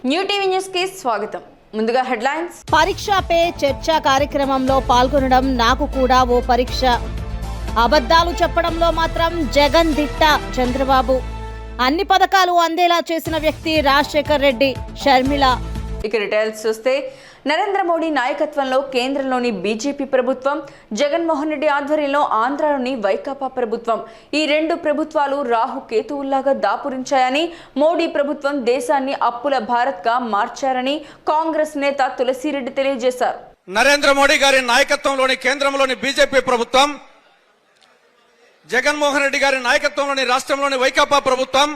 New TV news కి స్వాగతం. ముందుగా హెడ్లైన్స్. పరీక్ష పే చర్చ కార్యక్రమంలో పాల్గొనడం నాకు కూడా ఓ పరీక్ష. అబద్ధాలు చెప్పడంలో మాత్రం జగన్ దిట్ట. చంద్రబాబు. అన్ని పథకాలు అందేలా చేసిన వ్యక్తి రాజశేఖర్ రెడ్డి. షర్మిల. ఇక డీటెయిల్స్ చూస్తే, నరేంద్ర మోడీ నాయకత్వంలో కేంద్రంలోని బీజేపీ ప్రభుత్వం, జగన్మోహన్ రెడ్డి ఆధ్వర్యంలో ఆంధ్రాలోని వైకాపా ప్రభుత్వం, ఈ రెండు ప్రభుత్వాలు రాహు కేతువుల్లాగా దాపురించాయని, మోడీ ప్రభుత్వం దేశాన్ని అప్పుల భారత్గా మార్చారని కాంగ్రెస్ నేత తులసిరెడ్డి తెలియజేశారు. నరేంద్ర మోడీ గారి నాయకత్వంలోని కేంద్రంలోని బీజేపీ ప్రభుత్వం, జగన్మోహన్ రెడ్డి గారి నాయకత్వంలోని రాష్ట్రంలోని వైకాపా ప్రభుత్వం,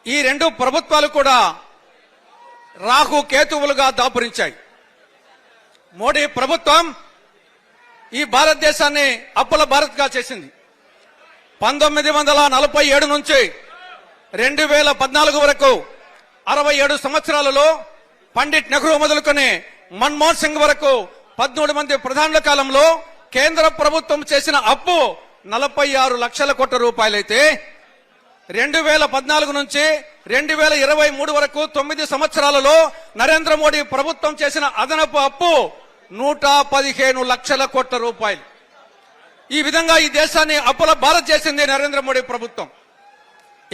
ఈ రెండు ప్రభుత్వాలు కూడా రాహు కేతువులుగా దాపురించాయి. మోడీ ప్రభుత్వం ఈ భారతదేశాన్ని అప్పుల భారత్గా చేసింది. 1947 నుంచి 2014 వరకు 67 సంవత్సరాలలో పండిట్ నెహ్రూ మొదలుకొని మన్మోహన్ సింగ్ వరకు 13 మంది ప్రధానుల కాలంలో కేంద్ర ప్రభుత్వం చేసిన అప్పు 46 లక్షల కోట్ల రూపాయలైతే 2014 నుంచి 2023 వరకు 9 సంవత్సరాలలో నరేంద్ర మోడీ ప్రభుత్వం చేసిన అదనపు అప్పు 115 లక్షల కోట్ల రూపాయలు. ఈ విధంగా ఈ దేశాన్ని అప్పుల భారత్ చేసింది నరేంద్ర మోడీ ప్రభుత్వం.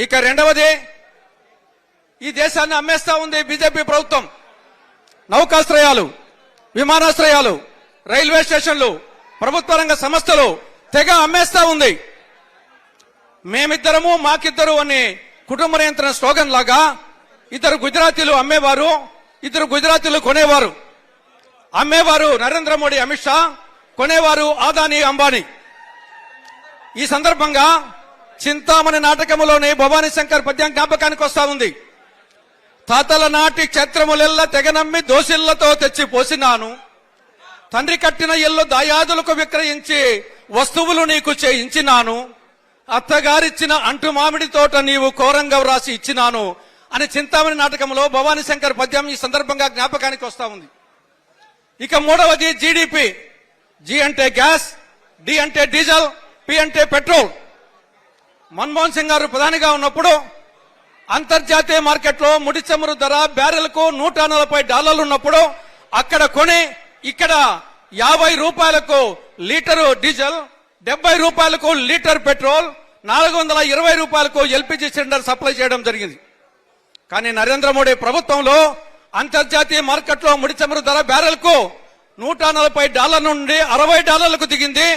ఇక రెండవది, ఈ దేశాన్ని అమ్మేస్తా ఉంది బీజేపీ ప్రభుత్వం. నౌకాశ్రయాలు, విమానాశ్రయాలు, రైల్వే స్టేషన్లు, ప్రభుత్వ రంగ సంస్థలు తెగ అమ్మేస్తా ఉంది. మేమిద్దరము మాకిద్దరు అని కుటుంబ నియంత్రణ స్లోగన్ లాగా ఇద్దరు గుజరాతీలు అమ్మేవారు, ఇద్దరు గుజరాతీలు కొనేవారు. అమ్మేవారు నరేంద్ర మోడీ, అమిత్ షా, కొనేవారు అదానీ, అంబానీ. ఈ సందర్భంగా చింతామణి నాటకములోని భవానీ శంకర్ పద్యం జ్ఞాపకానికి వస్తా ఉంది. తాతల నాటి క్షేత్రములెల్ల తెగనమ్మి దోసిళ్లతో తెచ్చి పోసినాను, తండ్రి కట్టిన ఇల్లు దాయాదులకు విక్రయించి వస్తువులు నీకు చేయించినాను, అత్తగారిచ్చిన అంటు మామిడి తోట నీవు కోరంగా వ్రాసి ఇచ్చినాను అని చింతామణి నాటకంలో భవానీ శంకర్ పద్యం ఈ సందర్భంగా జ్ఞాపకానికి వస్తా ఉంది. ఇక మూడవది జీడిపి. జి అంటే గ్యాస్, డి అంటే డీజిల్, పి అంటే పెట్రోల్. మన్మోహన్ సింగ్ గారు ప్రధానిగా ఉన్నప్పుడు అంతర్జాతీయ మార్కెట్లో ముడి చమురు ధర బ్యారెల్కు $140 ఉన్నప్పుడు అక్కడ కొని ఇక్కడ 50 రూపాయలకు లీటరు డీజిల్, 70 రూపాయలకు లీటర్ పెట్రోల్, 420 రూపాయలకు ఎల్పిజి సిలిండర్ సప్లై చేయడం జరిగింది. కానీ నరేంద్ర మోడీ ప్రభుత్వంలో అంతర్జాతీయ మార్కెట్లో ముడి చమురు ధర బ్యారెల్కు $140 నుండి $60లకు దిగింది.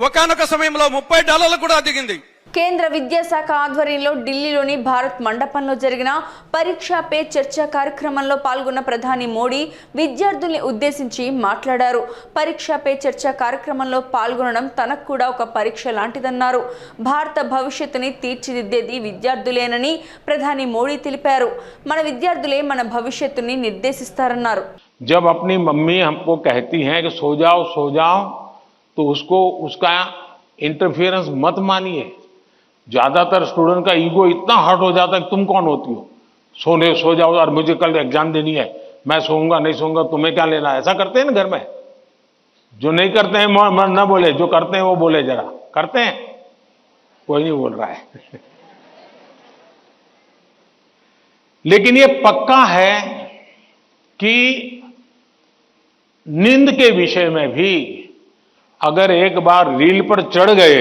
ఒకానొక సమయంలో $30 కూడా దిగింది. కేంద్ర విద్యాశాఖ ఆధ్వర్యంలో ఢిల్లీలోని భారత్ మండపంలో జరిగిన పరీక్ష పే చర్చ కార్యక్రమంలో పాల్గొన్న ప్రధాని మోడీ విద్యార్థుల్ని ఉద్దేశించి మాట్లాడారు. పరీక్ష పే చర్చ కార్యక్రమంలో పాల్గొనడం తనకు కూడా ఒక పరీక్ష లాంటిదన్నారు. భారత భవిష్యత్తుని తీర్చిదిద్దేది విద్యార్థులేనని ప్రధాని మోడీ తెలిపారు. మన విద్యార్థులే మన భవిష్యత్తుని నిర్దేశిస్తారన్నారు. जब अपनी मम्मी हमको कहती हैं कि सो जाओ तो उसको उसका इंटरफेरेंस मत मानिए. ज्यादातर स्टूडेंट का ईगो इतना हर्ट हो जाता है कि तुम कौन होती हो, सो जाओ और मुझे कल एग्जाम देनी है, मैं सोऊंगा नहीं सोऊंगा, तुम्हें क्या लेना है. ऐसा करते हैं ना घर में. जो नहीं करते हैं न बोले, जो करते हैं वो बोले. जरा करते हैं, कोई नहीं बोल रहा है. लेकिन ये पक्का है कि नींद के विषय में भी अगर एक बार रील पर चढ़ गए,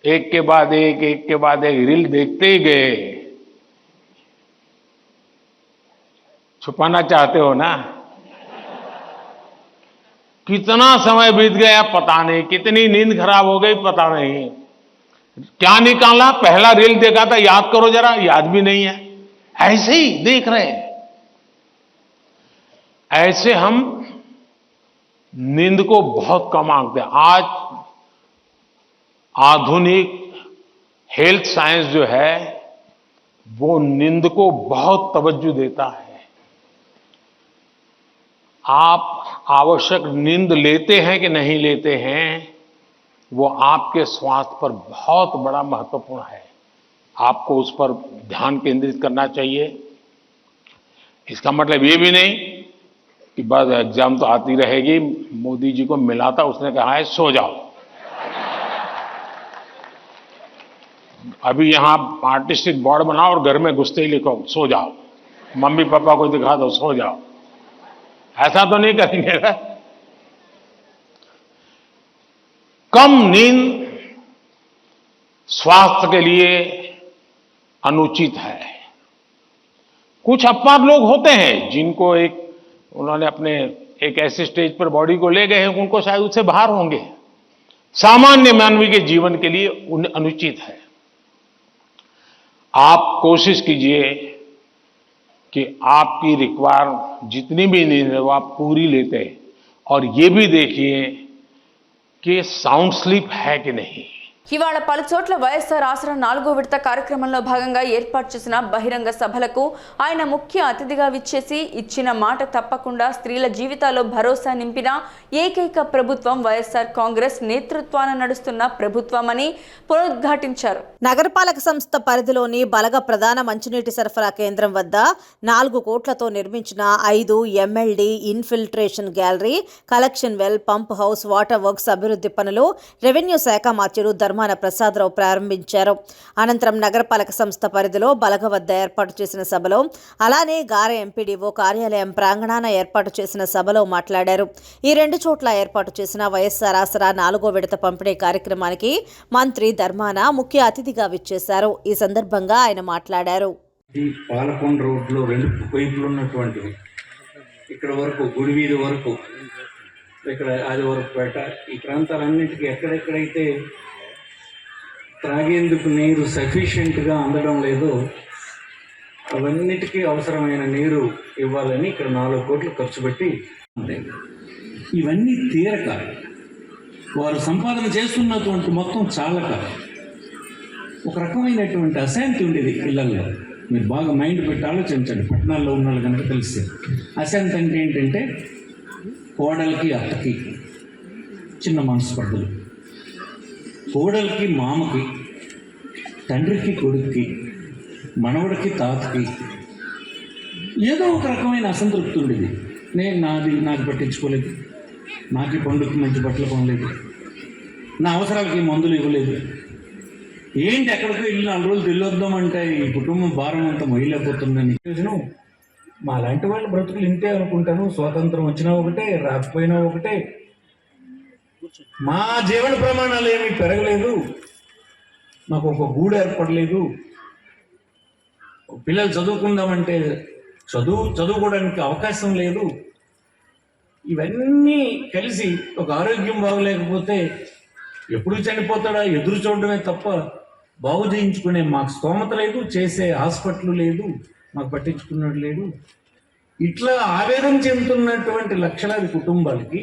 एक के बाद एक रील देखते ही गए, छुपाना चाहते हो ना. कितना समय बीत गया पता नहीं, कितनी नींद खराब हो गई पता नहीं. क्या निकाला, पहला रील देखा था, याद करो जरा, याद भी नहीं है. ऐसे ही देख रहे हैं. ऐसे हम नींद को बहुत कम आंकते हैं. आज आधुनिक हेल्थ साइंस जो है वो नींद को बहुत तवज्जो देता है. आप आवश्यक नींद लेते हैं कि नहीं लेते हैं, वो आपके स्वास्थ्य पर बहुत बड़ा महत्वपूर्ण है. आपको उस पर ध्यान केंद्रित करना चाहिए. इसका मतलब ये भी नहीं कि बस एग्जाम तो आती रहेगी. मोदी जी को मिला था, उसने कहा है सो जाओ. अभी यहां आर्टिस्टिक बोर्ड बनाओ और घर में घुसते ही लिखो सो जाओ। मम्मी पापा को दिखा दो, सो जाओ। ऐसा तो नहीं करेंगे ना। कम नींद स्वास्थ्य के लिए अनुचित है। कुछ अपवाद लोग होते हैं जिनको उन्होंने अपने एक ऐसे स्टेज पर बॉडी को ले गए हैं, उनको शायद उससे बाहर होंगे। सामान्य मानवी के जीवन के लिए अनुचित है। आप कोशिश कीजिए कि आपकी रिक्वायर जितनी भी नींद है वो आप पूरी लेते हैं, और ये भी देखिए कि साउंड स्लीप है कि नहीं। ఇవాళ పలు చోట్ల వైఎస్ఆర్ ఆసరా 4వ విడత కార్యక్రమంలో భాగంగా ఏర్పాటు చేసిన బహిరంగ సభలకు ఆయన ముఖ్య అతిథిగా విచ్చేసి ఇచ్చిన మాట తప్పకుండా స్త్రీల జీవితాల్లో భరోసా నింపిన ఏకైక ప్రభుత్వం వైఎస్ఆర్ కాంగ్రెస్ నేతృత్వాన నడుస్తున్న ప్రభుత్వమని పునరుద్ఘాటించారు. నగరపాలక సంస్థ పరిధిలోని బలగ ప్రధాన మంచినీటి సరఫరా కేంద్రం వద్ద 4 కోట్లతో నిర్మించిన 5 MLD infiltration gallery, collection well, pump house, water works అభివృద్ధి పనులు రెవెన్యూ శాఖ మంత్రులు ధర్మాన ప్రసాదరావు ప్రారంభించారు. అనంతరం నగరపాలక సంస్థ పరిధిలో బలగ వద్ద ఏర్పాటు చేసిన సభలో, అలానే గారె ఎంపీడీఓ కార్యాలయం ప్రాంగణాన ఏర్పాటు చేసిన సభలో మాట్లాడారు. ఈ 2 చోట్ల ఏర్పాటు చేసిన వైఎస్ఆర్ ఆసరా 4వ విడత పంపిణీ కార్యక్రమానికి మంత్రి ధర్మాన ముఖ్య అతిథిగా విచ్చేశారు. ఈ సందర్భంగా ఆయన మాట్లాడారు. ఈ పాలకొండ రోడ్లో 2 వైపులు ఉన్నటువంటివి, ఇక్కడ వరకు గుడి వీధి వరకు, ఇక్కడ ఆదివరపేట, ఈ ప్రాంతాలన్నింటికి ఎక్కడెక్కడైతే త్రాగేందుకు నీరు సఫిషియెంట్గా అందడం లేదో అవన్నిటికీ అవసరమైన నీరు ఇవ్వాలని ఇక్కడ 4 కోట్లు ఖర్చు పెట్టి ఇవన్నీ తీరక వారు సంపాదన చేస్తున్నటువంటి మొత్తం చాలక ఒక రకమైనటువంటి అశాంతి ఉండేది ఇళ్లలో. మీరు బాగా మైండ్ పెట్టి ఆలోచించండి, పట్టణాల్లో ఉన్న వాళ్ళు కనుక తెలిస్తే. అశాంతి అంటే ఏంటంటే కోడలికి అత్తకి చిన్న మనస్పర్ధలు, కోడలికి మామకి, తండ్రికి కొడుక్కి, మనవడికి తాతకి ఏదో ఒక రకమైన అసంతృప్తి ఉండేది. నాకు పట్టించుకోలేదు, నాకు ఈ పండుగకి మంచి బట్టలు కొనలేదు, నా అవసరాలకి మందులు ఇవ్వలేదు, ఏంటి ఎక్కడికో ఇల్లు 4 రోజులు వెళ్ళొద్దామంటే ఈ కుటుంబం భారం అంతా మొయ్యలేకపోతుందని. మా లాంటి వాళ్ళ బ్రతుకులు ఇంతే అనుకుంటాను. స్వాతంత్రం వచ్చినా ఒకటే, రాకపోయినా ఒకటే. మా జీవన ప్రమాణాలు ఏమీ పెరగలేదు, మాకు ఒక గూడు ఏర్పడలేదు, పిల్లలు చదువుకుందామంటే చదువుకోవడానికి అవకాశం లేదు. ఇవన్నీ కలిసి ఒక ఆరోగ్యం బాగలేకపోతే ఎప్పుడు చనిపోతాడా ఎదురు చూడడమే తప్ప బాగు చేయించుకునే మాకు స్తోమత లేదు, చేసే హాస్పిటల్ లేదు, మాకు పట్టించుకున్నట్టు లేదు. ఇట్లా ఆవేదన చెందుతున్నటువంటి లక్షలాది కుటుంబాలకి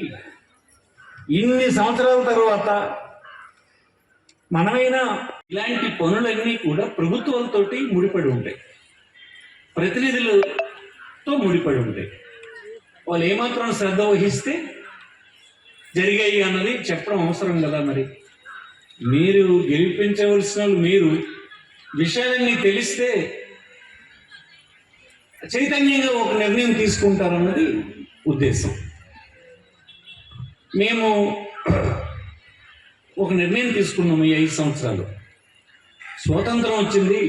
ఇన్ని సంవత్సరాల తర్వాత మనమైనా ఇలాంటి పనులన్నీ కూడా ప్రభుత్వాలతో ముడిపడి ఉంటాయి, ప్రతినిధులతో ముడిపడి ఉంటాయి. వాళ్ళు ఏమాత్రం శ్రద్ధ వహిస్తే జరిగాయి అన్నది చెప్పడం అవసరం కదా. మరి మీరు గెలిపించవలసిన మీరు విషయాలన్నీ తెలిస్తే చైతన్యంగా ఒక నిర్ణయం తీసుకుంటారన్నది ఉద్దేశం. మేము ఒక నిర్ణయం తీసుకున్నాము. ఈ 5 సంవత్సరాలు స్వాతంత్రం వచ్చింది,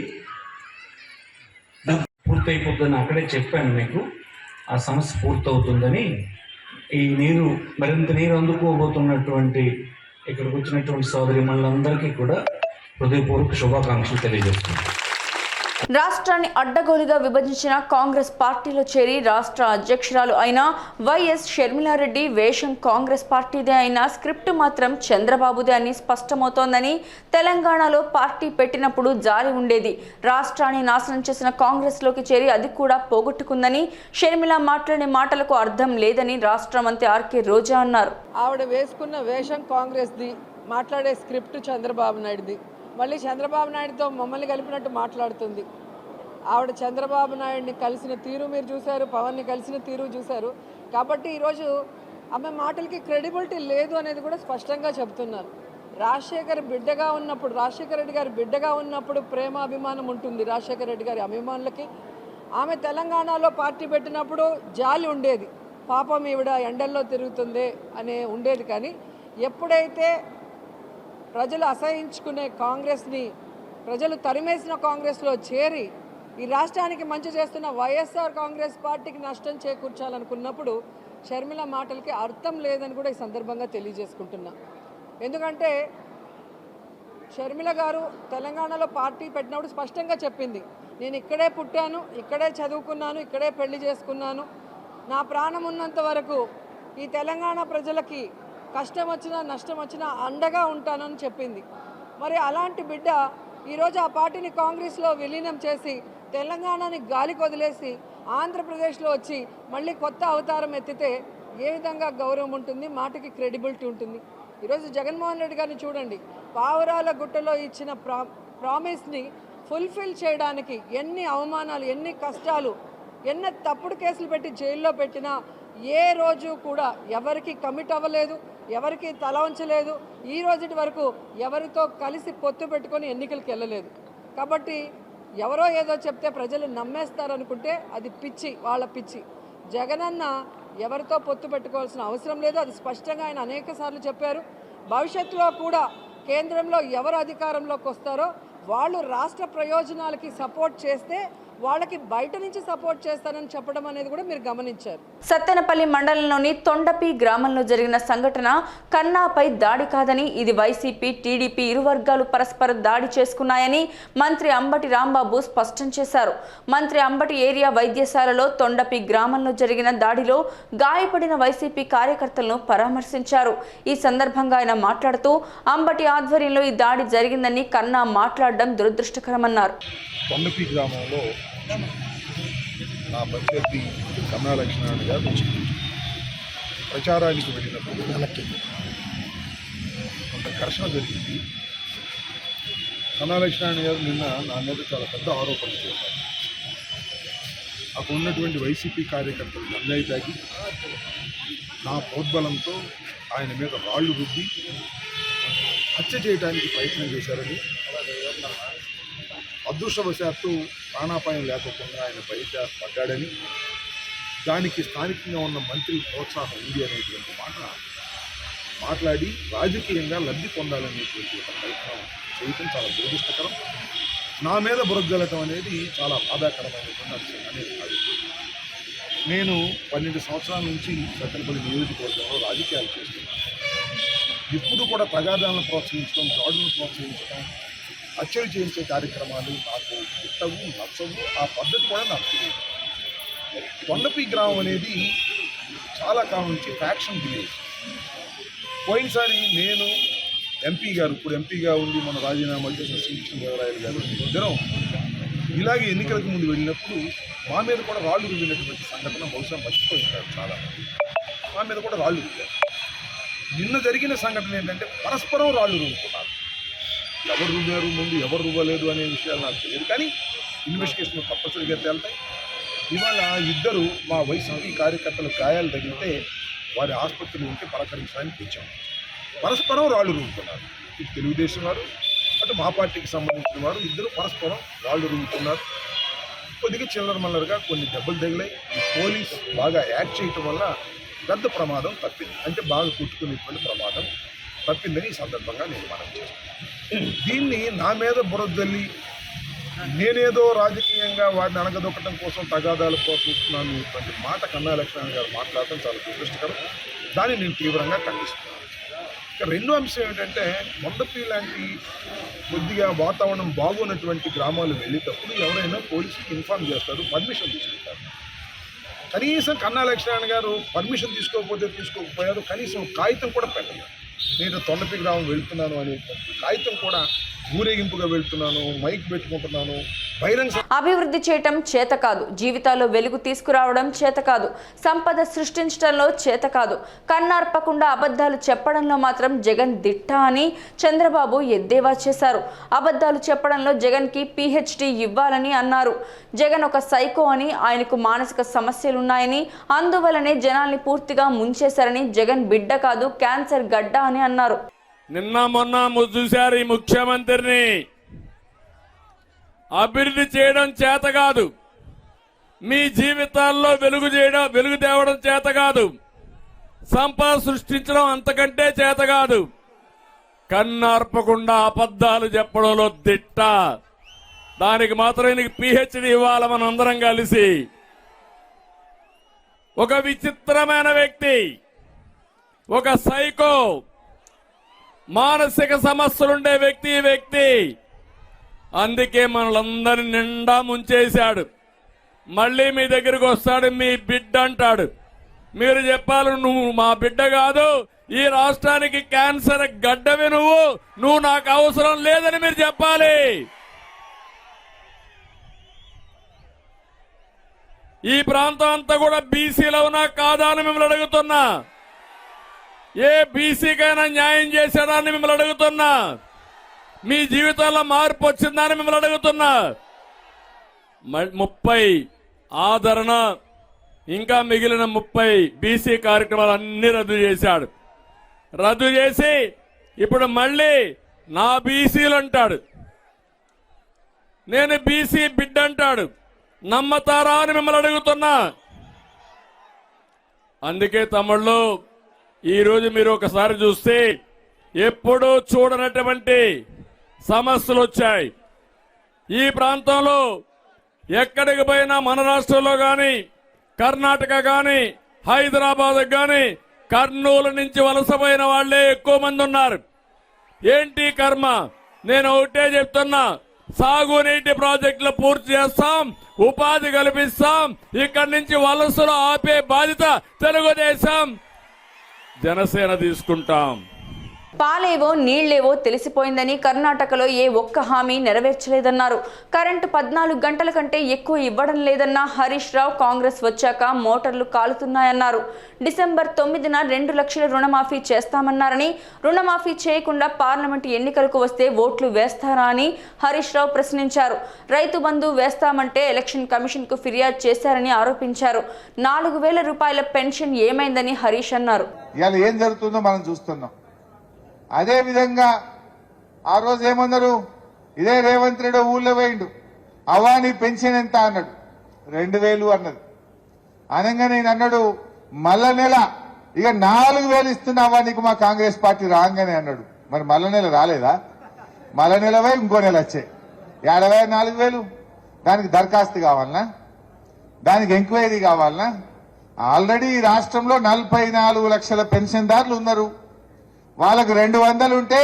పూర్తయిపోతుందని అక్కడే చెప్పాను మీకు. ఆ సమస్య పూర్తవుతుందని, ఈ మరింత నీరు అందుకోబోతున్నటువంటి ఇక్కడికి వచ్చినటువంటి సోదరి మనందరికీ కూడా హృదయపూర్వక శుభాకాంక్షలు తెలియజేస్తున్నాను. రాష్ట్రాన్ని అడ్డగోలుగా విభజించిన కాంగ్రెస్ పార్టీలో చేరి రాష్ట్ర అధ్యక్షురాలు అయిన వైఎస్ షర్మిలారెడ్డి వేషం కాంగ్రెస్ పార్టీదే అయినా స్క్రిప్ట్ మాత్రం చంద్రబాబుదే అని స్పష్టమవుతోందని, తెలంగాణలో పార్టీ పెట్టినప్పుడు జాలి ఉండేది, రాష్ట్రాన్ని నాశనం చేసిన కాంగ్రెస్లోకి చేరి అది కూడా పోగొట్టుకుందని, షర్మిల మాట్లాడే మాటలకు అర్థం లేదని రాష్ట్ర మంత్రి ఆర్కే రోజా అన్నారు. ఆవిడ వేసుకున్న వేషం కాంగ్రెస్ది, మాట్లాడే స్క్రిప్ట్ చంద్రబాబు నాయుడుది. మళ్ళీ చంద్రబాబు నాయుడుతో మమ్మల్ని కలిపినట్టు మాట్లాడుతుంది. ఆవిడ చంద్రబాబు నాయుడిని కలిసిన తీరు మీరు చూశారు, పవన్ని కలిసిన తీరు చూశారు. కాబట్టి ఈరోజు ఆమె మాటలకి క్రెడిబిలిటీ లేదు అనేది కూడా స్పష్టంగా చెప్తున్నారు. రాజశేఖర రెడ్డి గారి బిడ్డగా ఉన్నప్పుడు ప్రేమ అభిమానం ఉంటుంది రాజశేఖర రెడ్డి గారి అభిమానులకి. ఆమె తెలంగాణలో పార్టీ పెట్టినప్పుడు జాలి ఉండేది, పాపం ఈవిడ ఎండల్లో తిరుగుతుంది అనే ఉండేది. కానీ ఎప్పుడైతే ప్రజలు అసహించుకునే కాంగ్రెస్ని, ప్రజలు తరిమేసిన కాంగ్రెస్లో చేరి ఈ రాష్ట్రానికి మంచి చేస్తున్న వైఎస్ఆర్ కాంగ్రెస్ పార్టీకి నష్టం చేకూర్చాలనుకున్నప్పుడు షర్మిల మాటలకి అర్థం లేదని కూడా ఈ సందర్భంగా తెలియజేసుకుంటున్నా. ఎందుకంటే షర్మిల గారు తెలంగాణలో పార్టీ పెట్టినప్పుడు స్పష్టంగా చెప్పింది, నేను ఇక్కడే పుట్టాను, ఇక్కడే చదువుకున్నాను, ఇక్కడే పెళ్లి చేసుకున్నాను, నా ప్రాణం ఉన్నంత వరకు ఈ తెలంగాణ ప్రజలకి కష్టం వచ్చినా నష్టం వచ్చినా అండగా ఉంటానని చెప్పింది. మరి అలాంటి బిడ్డ ఈరోజు ఆ పార్టీని కాంగ్రెస్లో విలీనం చేసి తెలంగాణని గాలికి వదిలేసి ఆంధ్రప్రదేశ్లో వచ్చి మళ్ళీ కొత్త అవతారం ఎత్తితే ఏ విధంగా గౌరవం ఉంటుంది, మాటకి క్రెడిబిలిటీ ఉంటుంది? ఈరోజు జగన్మోహన్ రెడ్డి గారిని చూడండి, పావురాల గుట్టలో ఇచ్చిన ప్రామిస్ని ఫుల్ఫిల్ చేయడానికి ఎన్ని అవమానాలు, ఎన్ని కష్టాలు, ఎన్ని తప్పుడు కేసులు పెట్టి జైల్లో పెట్టినా ఏ రోజు కూడా ఎవరికి కమిట్ అవ్వలేదు, ఎవరికి తల వంచలేదు, ఈ రోజుటి వరకు ఎవరితో కలిసి పొత్తు పెట్టుకొని ఎన్నికలకు వెళ్ళలేదు. కాబట్టి ఎవరో ఏదో చెప్తే ప్రజలు నమ్మేస్తారనుకుంటే అది పిచ్చి, వాళ్ళ పిచ్చి. జగనన్న ఎవరితో పొత్తు పెట్టుకోవాల్సిన అవసరం లేదు, అది స్పష్టంగా ఆయన అనేక సార్లు చెప్పారు. భవిష్యత్తులో కూడా కేంద్రంలో ఎవరు అధికారంలోకి వస్తారో వాళ్ళు రాష్ట్ర ప్రయోజనాలకి సపోర్ట్ చేస్తే వాళ్ళకి బయట నుంచి సపోర్ట్ చేస్తానని చెప్పడం అనేది కూడా మీరు గమనించారు. సత్తెనపల్లి మండలంలోని తొండపి గ్రామంలో జరిగిన సంఘటన కన్నాపై దాడి కాదని, ఇది వైసీపీ టీడీపీ ఇరు వర్గాలు పరస్పర దాడి చేసుకున్నాయని మంత్రి అంబటి రాంబాబు స్పష్టం చేశారు. మంత్రి అంబటి ఏరియా వైద్యశాలలో తొండపి గ్రామంలో జరిగిన దాడిలో గాయపడిన వైసీపీ కార్యకర్తలను పరామర్శించారు. ఈ సందర్భంగా ఆయన మాట్లాడుతూ అంబటి ఆధ్వర్యంలో ఈ దాడి జరిగిందని కన్నా మాట్లాడడం దురదృష్టకరమన్నారు. తొండపి గ్రామంలో నా ప్రత్యర్థి కన్నా లక్ష్మీనారాయణ గారు ప్రచారానికి వెళ్ళినప్పుడు కొంత ఘర్షణ జరిగింది. కన్నా లక్ష్మీనారాయణ గారు నిన్న నా మీద చాలా పెద్ద ఆరోపణలు చేశారు. అక్కడ ఉన్నటువంటి వైసీపీ కార్యకర్తలు గంజాయి తాగి నా ప్రోద్బలంతో ఆయన మీద రాళ్లు రుద్ది హత్య చేయడానికి ప్రయత్నం చేశారని, అదృష్టవశాత్తు ప్రాణాపాయం లేకపోకుండా ఆయన బయట పడ్డాడని, దానికి స్థానికంగా ఉన్న మంత్రి ప్రోత్సాహం ఉంది అనేటువంటి మాట మాట్లాడి రాజకీయంగా లబ్ధి పొందాలనేటువంటి ఒక ప్రయత్నం చేయటం చాలా దురదృష్టకరం. నా మీద బురదలటం అనేది చాలా బాధాకరమైనటువంటి అంశం అనేది కాదు. నేను 12 సంవత్సరాల నుంచి సత్తెనపల్లి నియోజకవర్గంలో రాజకీయాలు చేస్తున్నాను. ఇప్పుడు కూడా తగాదాలను ప్రోత్సహించడం, దాడులను ప్రోత్సహించడం, హత్యలు చేయించే కార్యక్రమాలు నాకు ఇష్టవు, నచ్చవు. ఆ పద్ధతి కూడా నాకు తెలియదు. తొండపి గ్రామం అనేది చాలా కాలం నుంచి ఫ్యాక్షన్ విలేజ్. పోయినసారి నేను ఎంపీ గారు, ఇప్పుడు ఎంపీగా ఉండి మన రాజీనామా చేసిన శ్రీకృష్ణదేవరాయలు గారు ఇద్దరం ఇలాగే ఎన్నికలకు ముందు వెళ్ళినప్పుడు మా మీద కూడా రాళ్ళు రుద్దినటువంటి సంఘటన బహుశా మర్చిపోయింటారు చాలా మంది. మా మీద కూడా రాళ్ళు రుద్దారు. నిన్న జరిగిన సంఘటన ఏంటంటే పరస్పరం రాళ్ళు రుద్దుతున్నారు. ఎవరు రువ్వారు ముందు, ఎవరు రువ్వలేదు అనే విషయాలు నాకు తెలియదు, కానీ ఇన్వెస్టిగేషన్ తప్పనిసరిగా తేలుతాయి. ఇవాళ ఇద్దరు మా వైసీపీ కార్యకర్తలు గాయాలు తగిలితే వారి ఆసుపత్రిలో ఉంటే పలకరించడానికి వచ్చాము. పరస్పరం రాళ్ళు రువ్వుతున్నారు. ఇటు తెలుగుదేశం వారు, అటు మా పార్టీకి సంబంధించిన వారు ఇద్దరు పరస్పరం రాళ్ళు రువ్వుతున్నారు. కొద్దిగా చిల్లర మల్లరగా కొన్ని దెబ్బలు తగిలాయి. ఈ పోలీస్ బాగా యాక్ట్ చేయటం వల్ల పెద్ద ప్రమాదం తప్పింది, అంటే బాగా కుట్టుకునేటువంటి ప్రమాదం తప్పిందని ఈ సందర్భంగా నేను మనం చేస్తాను. దీన్ని నా మీద బురదల్లి నేనేదో రాజకీయంగా వాటిని అణగదొక్కడం కోసం తగాదాలు ప్రోత్సహిస్తున్నాను ఇటువంటి మాట కన్నా లక్ష్మణ్ గారు మాట్లాడటం చాలా దురదృష్టకరం. దాన్ని నేను తీవ్రంగా ఖండిస్తున్నాను. ఇక రెండో అంశం ఏంటంటే, మొండపి లాంటి కొద్దిగా వాతావరణం బాగున్నటువంటి గ్రామాలు వెళ్ళేటప్పుడు ఎవరైనా పోలీసుకి ఇన్ఫార్మ్ చేస్తారు, పర్మిషన్ తీసుకుంటారు. కనీసం కన్నా లక్ష్మణ్ గారు పర్మిషన్ తీసుకోకపోయారు, కనీసం కాగితం కూడా పెట్టలేదు. నేను తొండపి గ్రామం వెళ్తున్నాను అనేటువంటి కాగితం కూడా, ఊరేగింపుగా వెళ్తున్నాను, మైక్ పెట్టుకుంటున్నాను, బహిరంగ అభివృద్ధి చేయటం చేత కాదు, జీవితాల్లో వెలుగు తీసుకురావడం చేత కాదు, సంపద సృష్టించడంలో చేత కాదు, కన్నార్పకుండా అబద్ధాలు చెప్పడంలో మాత్రం జగన్ దిట్ట అని చంద్రబాబు ఎద్దేవా చేశారు. అబద్ధాలు చెప్పడంలో జగన్కి PhD ఇవ్వాలని అన్నారు. జగన్ ఒక సైకో అని, ఆయనకు మానసిక సమస్యలున్నాయని, అందువల్లనే జనాల్ని పూర్తిగా ముంచేశారని, జగన్ బిడ్డ కాదు క్యాన్సర్ గడ్డ అని అన్నారు. నిన్న మొన్న చూశారు ఈ ముఖ్యమంత్రిని. అభివృద్ధి చేయడం చేత కాదు, మీ జీవితాల్లో వెలుగు తేవడం చేత కాదు, సంపద సృష్టించడం అంతకంటే చేత కాదు, కన్నార్పకుండా అబద్ధాలు చెప్పడంలో దిట్ట. దానికి మాత్రం ఈయనకి PhD ఇవ్వాలి మనందరం కలిసి. ఒక విచిత్రమైన వ్యక్తి, ఒక సైకో, మానసిక సమస్యలుండే వ్యక్తి ఈ వ్యక్తి. అందుకే మనలందరినీ నిండా ముంచేశాడు. మళ్ళీ మీ దగ్గరికి వస్తాడు, మీ బిడ్డ అంటాడు. మీరు చెప్పాలి, నువ్వు మా బిడ్డ కాదు, ఈ రాష్ట్రానికి క్యాన్సర్ గడ్డవి, నువ్వు నాకు అవసరం లేదని మీరు చెప్పాలి. ఈ ప్రాంతం అంతా కూడా బీసీలో ఉన్నా కాదా అని మిమ్మల్ని అడుగుతున్నా. ఏ బీసీకైనా న్యాయం చేశాడా అని మిమ్మల్ని అడుగుతున్నా. మీ జీవితాల్లో మార్పు వచ్చిందా అని మిమ్మల్ని అడుగుతున్నా. 30 ఆదరణ, ఇంకా మిగిలిన 30 బీసీ కార్యక్రమాలు అన్ని రద్దు చేశాడు. రద్దు చేసి ఇప్పుడు మళ్ళీ నా బీసీలు అంటాడు, నేను బీసీ బిడ్డ అంటాడు. నమ్మతారా అని మిమ్మల్ని అడుగుతున్నా. అందుకే తమ్ముళ్ళు, ఈరోజు మీరు ఒకసారి చూస్తే ఎప్పుడూ చూడనటువంటి సమస్యలు వచ్చాయి. ఈ ప్రాంతంలో ఎక్కడికి పోయినా మన రాష్ట్రంలో కానీ, కర్ణాటక కానీ, హైదరాబాద్ కానీ, కర్నూలు నుంచి వలసపోయిన వాళ్లే ఎక్కువ మంది ఉన్నారు. ఏంటి కర్మ? నేను ఒకటే చెప్తున్నా, సాగునీటి ప్రాజెక్టులు పూర్తి చేస్తాం, ఉపాధి కల్పిస్తాం. ఇక్కడి నుంచి వలసలు ఆపే బాధ్యత తెలుగుదేశం జనసేన తీసుకుంటాం. పాలేవో నీళ్లేవో తెలిసిపోయిందని కర్ణాటకలో ఏ ఒక్క హామీ నెరవేర్చలేదన్నారు. కరెంటు 14 గంటల కంటే ఎక్కువ ఇవ్వడం లేదన్న హరీష్ రావు కాంగ్రెస్ వచ్చాక మోటార్లు కాలుతున్నాయన్నారు. డిసెంబర్ 9న 2 లక్షల రుణమాఫీ చేస్తామన్నారని, రుణమాఫీ చేయకుండా పార్లమెంటు ఎన్నికలకు వస్తే ఓట్లు వేస్తారా అని హరీష్ రావు ప్రశ్నించారు. రైతు బంధు వేస్తామంటే ఎలక్షన్ కమిషన్ కు ఫిర్యాదు చేశారని ఆరోపించారు. 4000 రూపాయల పెన్షన్ ఏమైందని హరీష్ అన్నారు. ఏం జరుగుతుందో మనం చూస్తున్నాం. అదే విధంగా ఆ రోజు ఏమన్నారు, ఇదే రేవంత్ రెడ్డి ఊళ్ళో పోయిండు, అవానీ పెన్షన్ ఎంత అన్నాడు, 2000 అన్నది. అనగా నేను అన్నాడు, మళ్ళా నెల ఇక 4000 ఇస్తున్నా అవానీకి మా కాంగ్రెస్ పార్టీ రాగానే అన్నాడు. మరి మళ్ళా నెల రాలేదా? మళ్ళా నెల పోయి ఇంకో నెల వచ్చాయి. 4000 దానికి దరఖాస్తు కావాలనా? దానికి ఎంక్వైరీ కావాలనా? ఆల్రెడీ ఈ రాష్ట్రంలో 44 లక్షల పెన్షన్దారులు ఉన్నారు. వాళ్ళకు 200 ఉంటే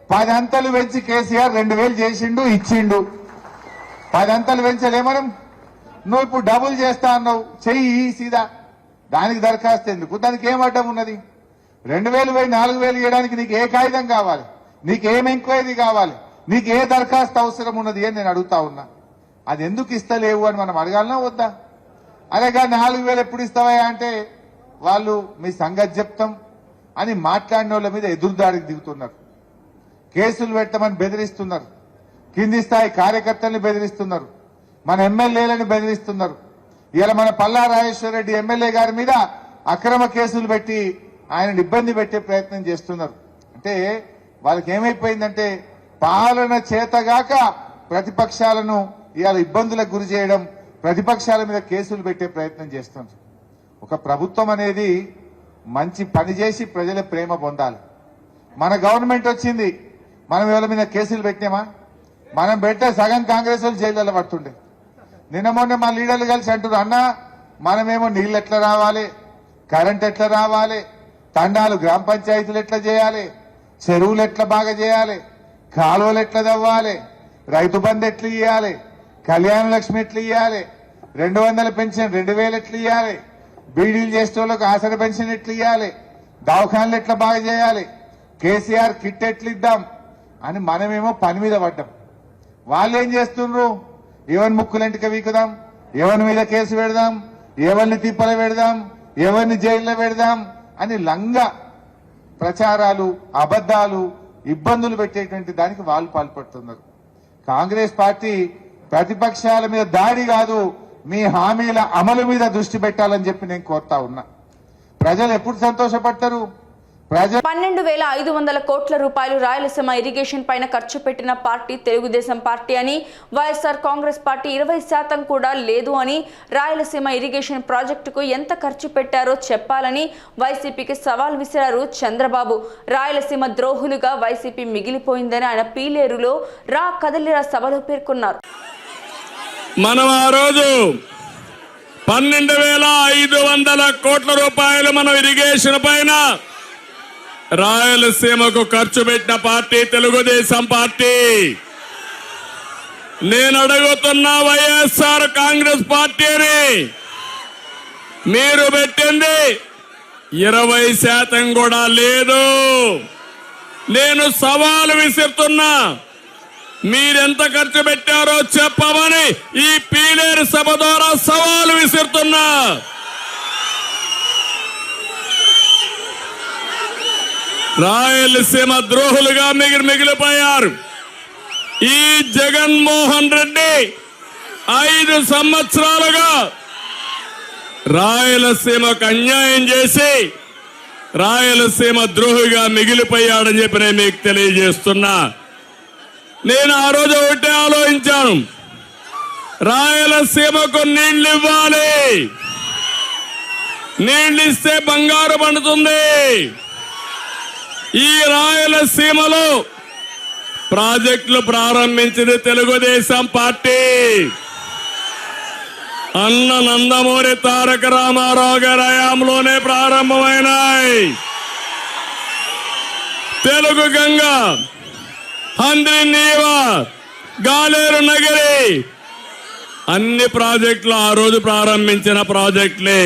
10 అంతలు పెంచి కేసీఆర్ 2000 చేసిండు, ఇచ్చిండు. 10 అంతలు పెంచలే మనం. నువ్వు ఇప్పుడు డబుల్ చేస్తా అన్నావు, చెయ్యి సీదా. దానికి దరఖాస్తు ఎందుకు? దానికి ఏం అడ్డం ఉన్నది? 2000 పోయి 4000 ఇవ్వడానికి నీకు ఏ కాగితం కావాలి? నీకేం ఎంక్వైరీ కావాలి? నీకు ఏ దరఖాస్తు అవసరం ఉన్నది అని నేను అడుగుతా ఉన్నా. అది ఎందుకు ఇస్తలేవు అని మనం అడగాలనా వద్దా? అలాగా 4000 ఎప్పుడు ఇస్తావా అంటే వాళ్ళు మీ సంగతి చెప్తాం అని మాట్లాడిన వాళ్ళ మీద ఎదురుదాడికి దిగుతున్నారు. కేసులు పెట్టమని బెదిరిస్తున్నారు. కింది స్థాయి కార్యకర్తల్ని బెదిరిస్తున్నారు. మన ఎమ్మెల్యేలని బెదిరిస్తున్నారు. ఇలా మన పల్లా రాజేశ్వర రెడ్డి ఎమ్మెల్యే గారి మీద అక్రమ కేసులు పెట్టి ఆయనను ఇబ్బంది పెట్టే ప్రయత్నం చేస్తున్నారు. అంటే వాళ్ళకి ఏమైపోయిందంటే పాలన చేతగాక ప్రతిపక్షాలను ఇవాళ ఇబ్బందులకు గురి చేయడం, ప్రతిపక్షాల మీద కేసులు పెట్టే ప్రయత్నం చేస్తున్నారు. ఒక ప్రభుత్వం అనేది మంచి పని చేసి ప్రజల ప్రేమ పొందాలి. మన గవర్నమెంట్ వచ్చింది, మనం ఎవరి మీద కేసులు పెట్టామా? మనం పెట్టే సగం కాంగ్రెస్ వాళ్ళు జైళ్ళలో పడుతుండే. నిన్న మొన్న మా లీడర్లు కలిసి అంటారు, అన్న మనమేమో నీళ్ళు ఎట్లా రావాలి, కరెంట్ ఎట్లా రావాలి, తండాలు గ్రామ పంచాయతీలు ఎట్లా చేయాలి, చెరువులు ఎట్లా బాగా చేయాలి, కాలువలు ఎట్లా తవ్వాలి, రైతు బంధు ఎట్లా ఇవ్వాలి, కళ్యాణ లక్ష్మి ఎట్లా ఇవ్వాలి, 200 పెన్షన్ 2000 ఎట్లా ఇవ్వాలి, బీడీలు చేసే వాళ్ళకు ఆసర పెన్షన్ ఎట్లా ఇవ్వాలి, దవాఖానలు ఎట్లా బాగా చేయాలి, కేసీఆర్ కిట్ ఎట్లా ఇద్దాం అని మనమేమో పని మీద పడ్డాం. వాళ్ళు ఏం చేస్తున్నారు? ఎవరిని ముక్కులంటిక వీకుదాం, ఎవరి మీద కేసు పెడదాం, ఎవరిని తిప్పల పెడదాం, ఎవరిని జైల్లో పెడదాం అని లంగా ప్రచారాలు, అబద్దాలు, ఇబ్బందులు పెట్టేటువంటి దానికి వాళ్ళు పాల్పడుతున్నారు. కాంగ్రెస్ పార్టీ ప్రతిపక్షాల మీద దాడి కాదు, మీ హామీల అమలు మీద దృష్టి పెట్టాలని చెప్పి నేను కోరుతా ఉన్నా. ప్రజలు ఎప్పుడు సంతోషపడతారు? 12,500 కోట్ల రూపాయలు రాయలసీమ ఇరిగేషన్ పైన ఖర్చు పెట్టిన పార్టీ తెలుగుదేశం పార్టీ అని, వైఎస్ఆర్ కాంగ్రెస్ పార్టీ 20% కూడా లేదు అని, రాయలసీమ ఇరిగేషన్ ప్రాజెక్టుకు ఎంత ఖర్చు పెట్టారో చెప్పాలని వైసీపీకి సవాల్ విసిరారు చంద్రబాబు. రాయలసీమ ద్రోహులుగా వైసీపీ మిగిలిపోయిందని ఆయన పీలేరులో రా కదలిరా సభలో పేర్కొన్నారు. మనం ఆ రోజు 12,500 కోట్ల రూపాయలు మనం ఇరిగేషన్ పైన రాయలసీమకు ఖర్చు పెట్టిన పార్టీ తెలుగుదేశం పార్టీ. నేను అడుగుతున్నా వైఎస్ఆర్ కాంగ్రెస్ పార్టీని, మీరు పెట్టింది 20% కూడా లేదు. నేను సవాలు విసురుతున్నా, మీరెంత ఖర్చు పెట్టారో చెప్పమని ఈ పీలేరు సభ ద్వారా సవాలు విసురుతున్నా. రాయలసీమ ద్రోహులుగా మిగిలిపోయారు. ఈ జగన్మోహన్ రెడ్డి 5 సంవత్సరాలుగా రాయలసీమకు అన్యాయం చేసి రాయలసీమ ద్రోహిగా మిగిలిపోయాడని చెప్పి నేను మీకు తెలియజేస్తున్నా. నేను ఆ రోజు ఒకటే ఆలోచించాను, రాయలసీమకు నీళ్లు ఇవ్వాలి, నీళ్లు ఇస్తే బంగారు పండుతుంది. ఈ రాయలసీమలో ప్రాజెక్టులు ప్రారంభించింది తెలుగుదేశం పార్టీ. అన్న నందమూరి తారక రామారావు గారి హయాంలోనే ప్రారంభమైనాయి. తెలుగు గంగ, హంద్రి నీవ, గాలేరు నగరి అన్ని ప్రాజెక్టులు ఆ రోజు ప్రారంభించిన ప్రాజెక్టులే.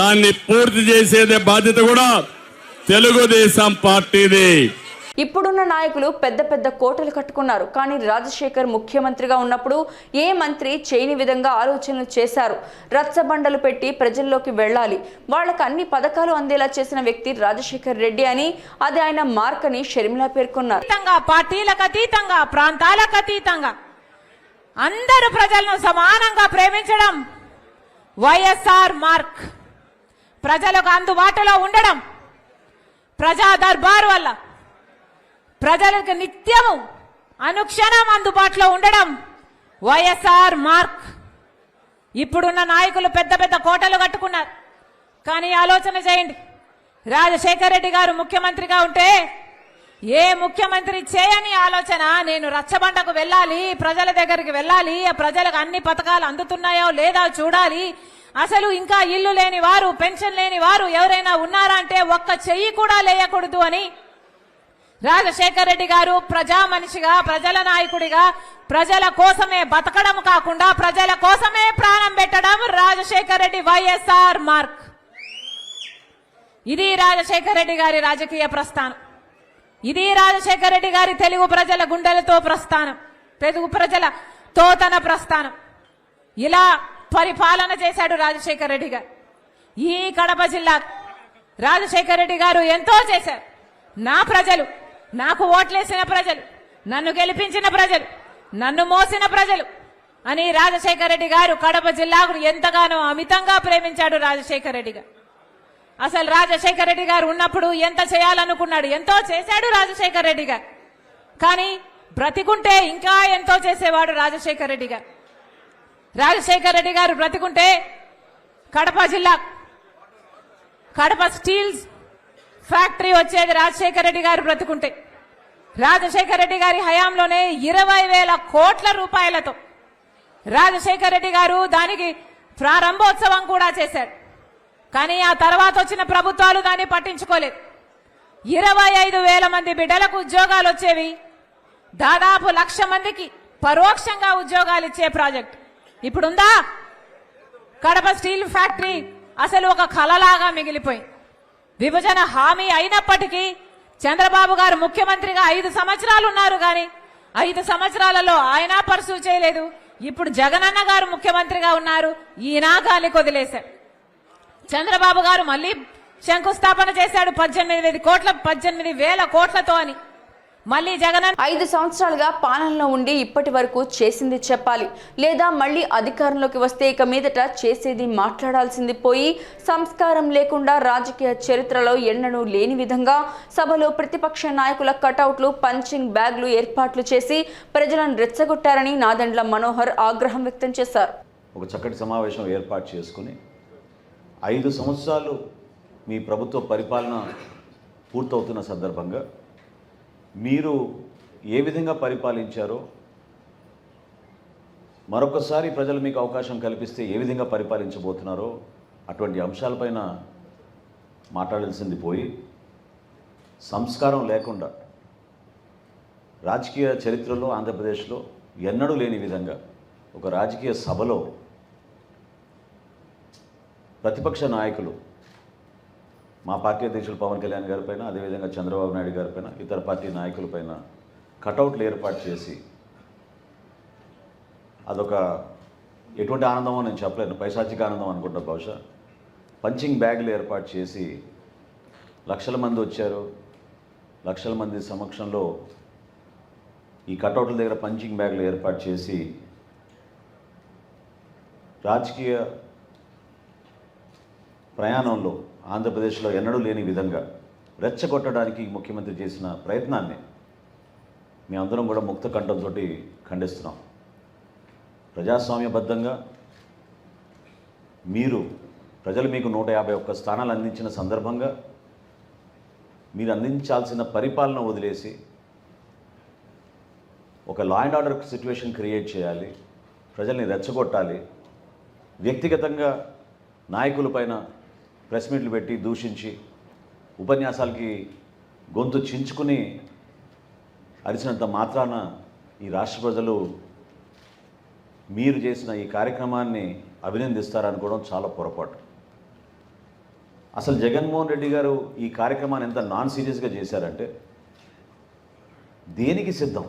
దాన్ని పూర్తి చేసేదే బాధ్యత కూడా తెలుగుదేశం పార్టీది. ఇప్పుడున్న నాయకులు పెద్ద పెద్ద కోటలు కట్టుకున్నారు, కానీ రాజశేఖర్ ముఖ్యమంత్రిగా ఉన్నప్పుడు ఏ మంత్రి చేయని విధంగా ఆలోచనలు చేశారు. రచ్చబండలు పెట్టి ప్రజల్లోకి వెళ్ళాలి, వాళ్ళకి అన్ని పథకాలు అందేలా చేసిన వ్యక్తి రాజశేఖర్ రెడ్డి అని, అది ఆయన మార్క్ అని షర్మిల పేర్కొన్నారు. పార్టీలకు అతీతంగా, ప్రాంతాలకు అతీతంగా అందరూ ప్రజలను సమానంగా ప్రేమించడం వైఎస్ఆర్ మార్క్. ప్రజలకు అందుబాటులో ఉండడం, ప్రజా దర్బార్ వల్ల ప్రజలకు నిత్యము అనుక్షణం అందుబాటులో ఉండడం వైఎస్ఆర్ మార్క్. ఇప్పుడున్న నాయకులు పెద్ద పెద్ద కోటలు కట్టుకున్నారు, కానీ ఆలోచన చేయండి, రాజశేఖర్ రెడ్డి గారు ముఖ్యమంత్రిగా ఉంటే ఏ ముఖ్యమంత్రి చేయని ఆలోచన, నేను రచ్చబండకు వెళ్ళాలి, ప్రజల దగ్గరికి వెళ్ళాలి, ప్రజలకు అన్ని పథకాలు అందుతున్నాయో లేదా చూడాలి, అసలు ఇంకా ఇల్లు లేని వారు, పెన్షన్ లేని వారు ఎవరైనా ఉన్నారా అంటే ఒక్క చెయ్యి కూడా లేయకూడదు అని రాజశేఖర్ రెడ్డి గారు ప్రజా మనిషిగా, ప్రజల నాయకుడిగా, ప్రజల కోసమే బతకడం కాకుండా ప్రజల కోసమే ప్రాణం పెట్టడం రాజశేఖర్ రెడ్డి వైఎస్ఆర్ మార్క్. ఇది రాజశేఖర్ రెడ్డి గారి రాజకీయ ప్రస్థానం. ఇది రాజశేఖర్ రెడ్డి గారి తెలుగు ప్రజల గుండెలతో ప్రస్థానం, తెలుగు ప్రజల తోతన ప్రస్థానం. ఇలా పరిపాలన చేశాడు రాజశేఖర్ రెడ్డి గారు. ఈ కడప జిల్లా రాజశేఖర్ రెడ్డి గారు ఎంతో చేశారు. నా ప్రజలు, నాకు ఓట్లేసిన ప్రజలు, నన్ను గెలిపించిన ప్రజలు, నన్ను మోసిన ప్రజలు అని రాజశేఖర్ రెడ్డి గారు కడప జిల్లాకు ఎంతగానో అమితంగా ప్రేమించాడు రాజశేఖర్ రెడ్డి గారు. అసలు రాజశేఖర్ రెడ్డి గారు ఉన్నప్పుడు ఎంత చేయాలనుకున్నాడు, ఎంతో చేశాడు రాజశేఖర్ రెడ్డి గారు. కానీ బ్రతికుంటే ఇంకా ఎంతో చేసేవాడు రాజశేఖర్ రెడ్డి గారు. రాజశేఖర్ రెడ్డి గారు బ్రతికుంటే కడప జిల్లా, కడప స్టీల్స్ ఫ్యాక్టరీ వచ్చేది రాజశేఖర్ రెడ్డి గారు బ్రతుకుంటే. రాజశేఖర్ రెడ్డి గారి హయాంలోనే 20,000 కోట్ల రూపాయలతో రాజశేఖర్ రెడ్డి గారు దానికి ప్రారంభోత్సవం కూడా చేశారు. కానీ ఆ తర్వాత వచ్చిన ప్రభుత్వాలు దాన్ని పట్టించుకోలేదు. 25,000 మంది బిడ్డలకు ఉద్యోగాలు వచ్చేవి, దాదాపు 1,00,000 మందికి పరోక్షంగా ఉద్యోగాలు ఇచ్చే ప్రాజెక్ట్ ఇప్పుడుందా? కడప స్టీల్ ఫ్యాక్టరీ అసలు ఒక కలలాగా మిగిలిపోయింది. విభజన హామీ అయినప్పటికీ చంద్రబాబు గారు ముఖ్యమంత్రిగా 5 సంవత్సరాలు ఉన్నారు, కానీ 5 సంవత్సరాలలో ఆయన పర్సూ చేయలేదు. ఇప్పుడు జగనన్న గారు ముఖ్యమంత్రిగా ఉన్నారు, ఈయన గాలి కొదిలేశారు. చంద్రబాబు గారు మళ్ళీ శంకుస్థాపన చేశాడు 18,000 కోట్లతో అని. మళ్ళీ జగనన్న 5 సంవత్సరాలుగా పాలనలో ఉండి ఇప్పటి వరకు చేసింది చెప్పాలి, లేదా మళ్ళీ అధికారంలోకి వస్తే ఇక మీదట చేసేది మాట్లాడాల్సింది పోయి సంస్కారం లేకుండా రాజకీయ చరిత్రలో ఎన్నడూ లేని విధంగా సభలో ప్రతిపక్ష నాయకుల కటౌట్లు, పంచింగ్ బ్యాగ్లు ఏర్పాట్లు చేసి ప్రజలను రెచ్చగొట్టారని నాదెండ్ల మనోహర్ ఆగ్రహం వ్యక్తం చేశారు. ఒక చక్కటి సమావేశం ఏర్పాటు చేసుకుని 5 సంవత్సరాలు మీ ప్రభుత్వ పరిపాలన పూర్తవుతున్న సందర్భంగా మీరు ఏ విధంగా పరిపాలించారో మరొకసారి ప్రజలు మీకు అవకాశం కల్పిస్తే ఏ విధంగా పరిపాలించబోతున్నారో అటువంటి అంశాలపైన మాట్లాడాల్సింది పోయి సంస్కారం లేకుండా రాజకీయ చరిత్రలో ఆంధ్రప్రదేశ్లో ఎన్నడూ లేని విధంగా ఒక రాజకీయ సభలో ప్రతిపక్ష నాయకులు మా పార్టీ అధ్యక్షులు పవన్ కళ్యాణ్ గారిపైన, అదేవిధంగా చంద్రబాబు నాయుడు గారిపైన, ఇతర పార్టీ నాయకులపైన కటౌట్లు ఏర్పాటు చేసి అదొక ఎటువంటి ఆనందమో నేను చెప్పలేను, పైశాచిక ఆనందం అనుకుంటా. బహుశా పంచింగ్ బ్యాగులు ఏర్పాటు చేసి లక్షల మంది వచ్చారు, లక్షల మంది సమక్షంలో ఈ కటౌట్ల దగ్గర పంచింగ్ బ్యాగులు ఏర్పాటు చేసి రాజకీయ ప్రయాణంలో ఆంధ్రప్రదేశ్లో ఎన్నడూ లేని విధంగా రెచ్చగొట్టడానికి ముఖ్యమంత్రి చేసిన ప్రయత్నాన్ని మేమందరం కూడా ముక్త కంఠంతో ఖండిస్తున్నాం. ప్రజాస్వామ్యబద్ధంగా ప్రజలు మీకు 151 స్థానాలు అందించిన సందర్భంగా మీరు అందించాల్సిన పరిపాలన వదిలేసి ఒక law and order situation create చేయాలి, ప్రజల్ని రెచ్చగొట్టాలి, వ్యక్తిగతంగా నాయకులపైన ప్రెస్ మీట్లు పెట్టి దూషించి ఉపన్యాసాలకి గొంతు చించుకుని అరిచినంత మాత్రాన ఈ రాష్ట్ర ప్రజలు మీరు చేసిన ఈ కార్యక్రమాన్ని అభినందిస్తారనుకోవడం చాలా పొరపాటు. అసలు జగన్మోహన్ రెడ్డి గారు ఈ కార్యక్రమాన్ని ఎంత నాన్ సీరియస్గా చేశారంటే దేనికి సిద్ధం?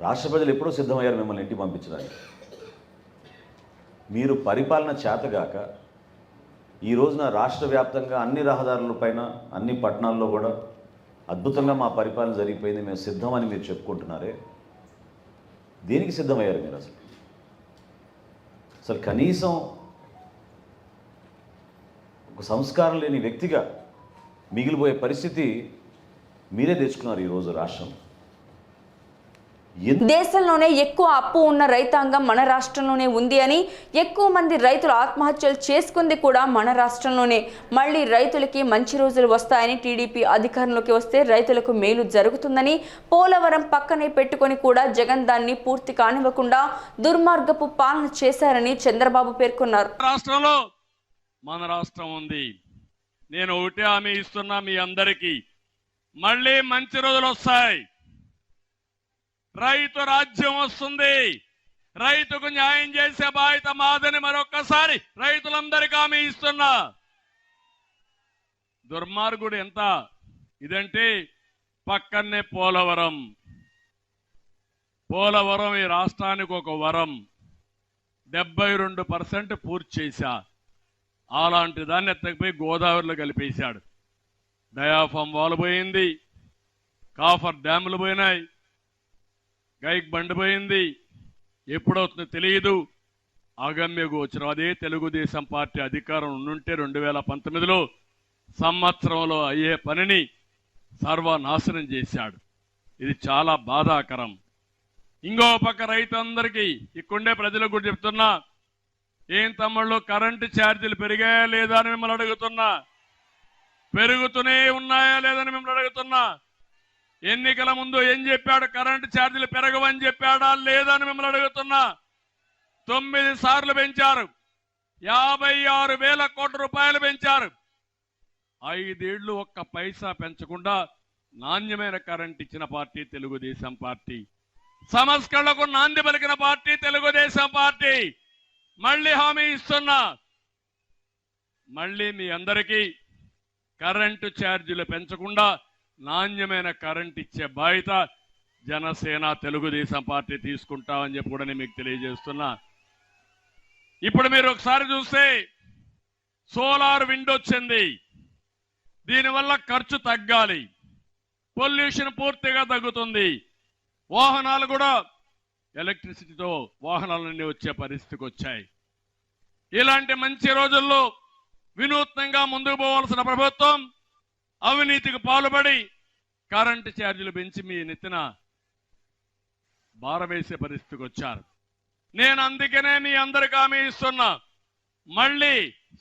రాష్ట్ర ప్రజలు ఎప్పుడూ సిద్ధమయ్యారు మిమ్మల్ని ఇంటికి పంపించడానికి. మీరు పరిపాలన చేతగాక ఈ రోజున రాష్ట్ర వ్యాప్తంగా అన్ని రహదారులపైన అన్ని పట్టణాల్లో కూడా అద్భుతంగా మా పరిపాలన జరిగిపోయింది, మేము సిద్ధమని మీరు చెప్పుకుంటున్నారే, దేనికి సిద్ధమయ్యారు మీరు? అసలు కనీసం ఒక సంస్కారం లేని వ్యక్తిగా మిగిలిపోయే పరిస్థితి మీరే తెచ్చుకున్నారు ఈరోజు రాష్ట్రం. దేశంలోనే ఎక్కువ అప్పు ఉన్న రైతాంగం మన రాష్ట్రంలోనే ఉంది అని, ఎక్కువ మంది రైతులు ఆత్మహత్యలు చేసుకుంది కూడా మన రాష్ట్రంలోనే. మళ్ళీ రైతులకి మంచి రోజులు వస్తాయని, టీడీపీ అధికారంలోకి వస్తే రైతులకు మేలు జరుగుతుందని, పోలవరం పక్కనే పెట్టుకొని కూడా జగన్ దాన్ని పూర్తి కానివ్వకుండా దుర్మార్గపు పాలన చేశారని చంద్రబాబు పేర్కొన్నారు. రాష్ట్రంలో మన రాష్ట్రం ఉంది. నేను ఒకటే హామీ ఇస్తున్నా మీ అందరికీ, మళ్ళీ మంచి రోజులు వస్తాయి, రైతు రాజ్యం వస్తుంది, రైతుకు న్యాయం చేసే బాధ్యత మాదని మరొక్కసారి రైతులందరికీ హామీ ఇస్తున్నా. దుర్మార్గుడు ఎంత ఇదంటే పక్కనే పోలవరం ఈ రాష్ట్రానికి ఒక వరం. 72% పూర్తి చేశా. అలాంటి దాన్ని ఎత్తకపోయి గోదావరిలో కలిపేశాడు. డయాఫామ్ వాల్ పోయింది, కాఫర్ డ్యాములు పోయినాయి, గైక్ బండి పోయింది. ఎప్పుడవుతుందో తెలియదు, అగమ్య గోచరం. అదే తెలుగుదేశం పార్టీ అధికారం ఉండుంటే 2019లో సంవత్సరంలో అయ్యే పనిని సర్వనాశనం చేశాడు. ఇది చాలా బాధాకరం. ఇంకో పక్క రైతులందరికీ ఇక్కడే ప్రజలకు కూడా చెప్తున్నా, ఏం తమ్ముళ్ళు కరెంటు ఛార్జీలు పెరిగాయా లేదా అని మిమ్మల్ని అడుగుతున్నా, పెరుగుతూనే ఉన్నాయా లేదని మిమ్మల్ని అడుగుతున్నా. ఎన్నికల ముందు ఏం చెప్పాడు? కరెంటు ఛార్జీలు పెరగవని చెప్పాడా లేదని మిమ్మల్ని అడుగుతున్నా. 9 సార్లు పెంచారు, 56,000 కోట్ల రూపాయలు పెంచారు. 5 ఏళ్లు ఒక్క పైసా పెంచకుండా నాణ్యమైన కరెంట్ ఇచ్చిన పార్టీ తెలుగుదేశం పార్టీ. సంస్కరణలకు నాంది పలికిన పార్టీ తెలుగుదేశం పార్టీ. మళ్ళీ హామీ ఇస్తున్నా, మళ్ళీ మీ అందరికీ కరెంటు ఛార్జీలు పెంచకుండా నాణ్యమైన కరెంట్ ఇచ్చే బాధ్యత జనసేన తెలుగుదేశం పార్టీ తీసుకుంటామని చెప్పి కూడా నేను మీకు తెలియజేస్తున్నా. ఇప్పుడు మీరు ఒకసారి చూస్తే సోలార్ విండ్ వచ్చింది. దీనివల్ల ఖర్చు తగ్గాలి, పొల్యూషన్ పూర్తిగా తగ్గుతుంది, వాహనాలు కూడా ఎలక్ట్రిసిటీతో వాహనాలన్నీ వచ్చే పరిస్థితికి వచ్చాయి. ఇలాంటి మంచి రోజుల్లో వినూత్నంగా ముందుకు పోవాల్సిన ప్రభుత్వం అవినీతికి పాల్పడి కరెంటు ఛార్జీలు పెంచి మీ నెత్తిన భారవేసే పరిస్థితికి వచ్చారు. నేను అందుకనే మీ అందరికీ హామీ ఇస్తున్నా, మళ్ళీ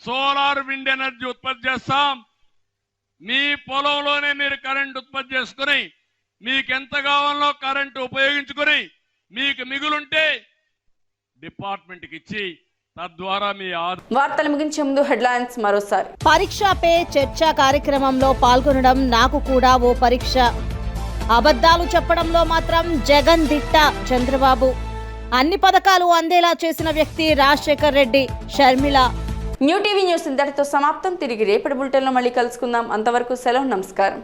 సోలార్ విండ్ ఎనర్జీ ఉత్పత్తి చేస్తాం. మీ పొలంలోనే మీరు కరెంట్ ఉత్పత్తి చేసుకుని మీకెంత కావాలో కరెంటు ఉపయోగించుకుని మీకు మిగులుంటే డిపార్ట్మెంట్కి ఇచ్చి తద్వారా మీ వార్తలు ముగించే ముందు హెడ్లైన్స్ మరోసారి. పరీక్ష పే చర్చ కార్యక్రమంలో పాల్గొనడం నాకు కూడా ఓ పరీక్ష. అబద్ధాలు చెప్పడంలో మాత్రం జగన్ దిట్ట చంద్రబాబు. అన్ని పథకాలు అందేలా చేసిన వ్యక్తి Rajasekhar Reddy Sharmila. New TV news ఇంతటితో సమాప్తం. తిరిగి రేపటి బులెటిన్లో మళ్ళీ కలుసుకుందాం. అంతవరకు సెలవు. నమస్కారం.